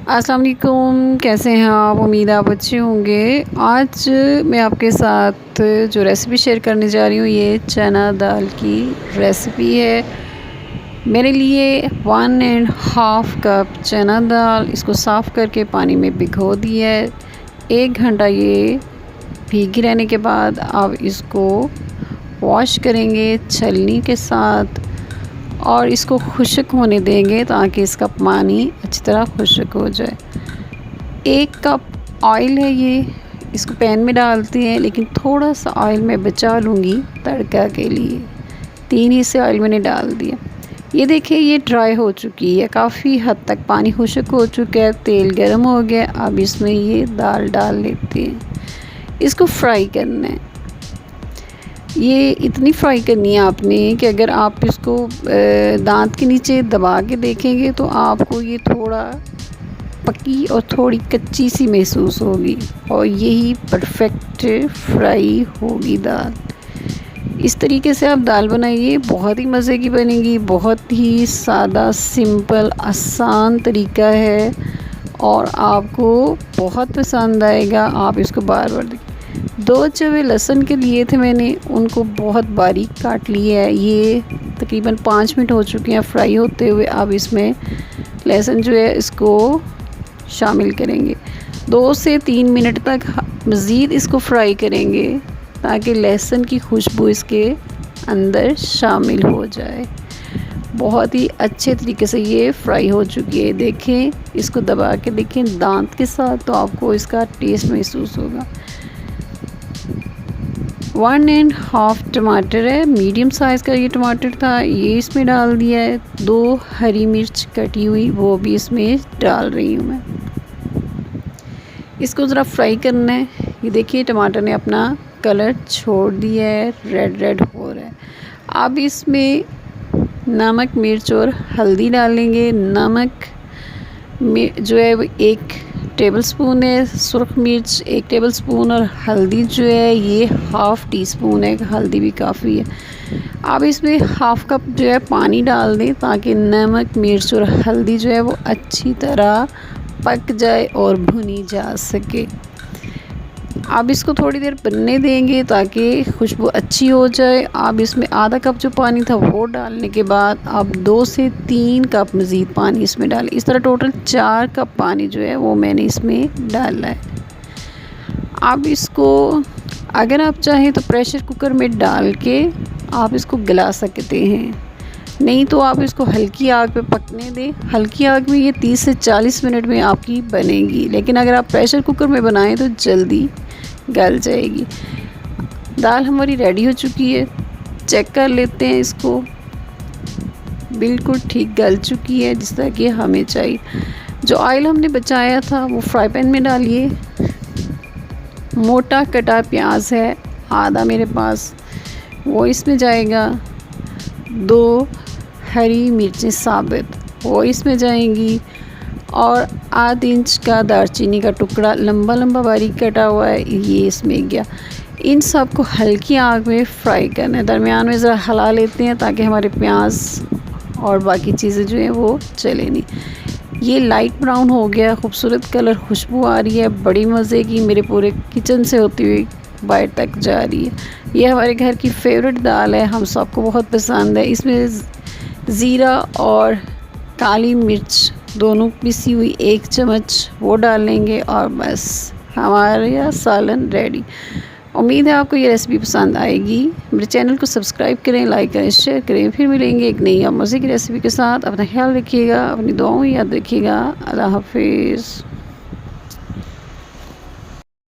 अस्सलाम वालेकुम, कैसे हैं आप? उम्मीद है आप अच्छे होंगे। आज मैं आपके साथ जो रेसिपी शेयर करने जा रही हूँ, ये चना दाल की रेसिपी है। मेरे लिए 1 एंड हाफ़ कप चना दाल, इसको साफ़ करके पानी में भिगो दिया है। 1 घंटा ये भीगी रहने के बाद आप इसको वॉश करेंगे छलनी के साथ और इसको खुश्क होने देंगे ताकि इसका पानी अच्छी तरह खुश्क हो जाए। 1 कप ऑयल है ये, इसको पैन में डालते हैं, लेकिन थोड़ा सा ऑयल मैं बचा लूँगी तड़का के लिए। 3 हिस्से ऑयल मैंने डाल दिया। ये देखिए ये ड्राई हो चुकी है, काफ़ी हद तक पानी खुश्क हो चुका है, तेल गर्म हो गया। अब इसमें ये दाल डाल लेते हैं, इसको फ्राई करना है। ये इतनी फ्राई करनी है आपने कि अगर आप इसको दांत के नीचे दबा के देखेंगे तो आपको ये थोड़ा पकी और थोड़ी कच्ची सी महसूस होगी और यही परफेक्ट फ्राई होगी दाल। इस तरीके से आप दाल बनाइए, बहुत ही मज़े की बनेगी। बहुत ही सादा, सिंपल, आसान तरीका है और आपको बहुत पसंद आएगा। आप इसको बार बार देखिए। 2 चवे लहसुन के लिए थे मैंने, उनको बहुत बारीक काट लिया है। ये तकरीबन 5 मिनट हो चुके हैं फ्राई होते हुए। अब इसमें लहसुन जो है इसको शामिल करेंगे। 2 से 3 मिनट तक मज़ीद इसको फ्राई करेंगे ताकि लहसुन की खुशबू इसके अंदर शामिल हो जाए। बहुत ही अच्छे तरीके से ये फ्राई हो चुकी है। देखें, इसको दबा के देखें दांत के साथ तो आपको इसका टेस्ट महसूस होगा। 1 एंड हाफ़ टमाटर है, मीडियम साइज़ का ये टमाटर था, ये इसमें डाल दिया है। 2 हरी मिर्च कटी हुई, वो भी इसमें डाल रही हूँ मैं। इसको ज़रा फ्राई करना है। ये देखिए टमाटर ने अपना कलर छोड़ दिया है, रेड रेड हो रहा है। अब इसमें नमक, मिर्च और हल्दी डालेंगे। नमक जो है वो 1 टेबलस्पून है, सुरख मिर्च 1 टेबलस्पून और हल्दी जो है ये हाफ़ टी स्पून है, हल्दी भी काफ़ी है। अब इसमें हाफ़ कप जो है पानी डाल दें ताकि नमक, मिर्च और हल्दी जो है वो अच्छी तरह पक जाए और भुनी जा सके। अब इसको थोड़ी देर बनने देंगे ताकि खुशबू अच्छी हो जाए। अब इसमें आधा कप जो पानी था वो डालने के बाद अब 2 से 3 कप मज़ीद पानी इसमें डालें। इस तरह टोटल 4 कप पानी जो है वो मैंने इसमें डाला है। अब इसको अगर आप चाहें तो प्रेशर कुकर में डाल के आप इसको गला सकते हैं, नहीं तो आप इसको हल्की आग पे पकने दें। हल्की आग में ये 30 से 40 मिनट में आपकी बनेगी, लेकिन अगर आप प्रेशर कुकर में बनाएं तो जल्दी गल जाएगी। दाल हमारी रेडी हो चुकी है, चेक कर लेते हैं इसको। बिल्कुल ठीक गल चुकी है जिस तरह कि हमें चाहिए। जो ऑयल हमने बचाया था वो फ्राई पैन में डालिए। मोटा कटा प्याज है आधा मेरे पास, वो इसमें जाएगा। 2 हरी मिर्चें साबित वो इसमें जाएंगी और आध इंच का दालचीनी का टुकड़ा लंबा लंबा बारीक कटा हुआ है, ये इसमें गया। इन सब को हल्की आग में फ्राई करना है। दरमियान में ज़रा हिला लेते हैं ताकि हमारे प्याज और बाकी चीज़ें जो हैं वो चले नहीं। ये लाइट ब्राउन हो गया, खूबसूरत कलर, खुशबू आ रही है बड़ी मज़े की, मेरे पूरे किचन से होती हुई बाहर तक जा रही है। ये हमारे घर की फेवरेट दाल है, हम सबको बहुत पसंद है। इसमें ज़ीरा और काली मिर्च दोनों पिसी हुई 1 चम्मच वो डालेंगे और बस हमारा सालन रेडी। उम्मीद है आपको ये रेसिपी पसंद आएगी। मेरे चैनल को सब्सक्राइब करें, लाइक करें, शेयर करें। फिर मिलेंगे एक नई और मज़े की रेसिपी के साथ। अपना ख्याल रखिएगा, अपनी दुआओं में याद रखिएगा। अल्लाह हाफिज़।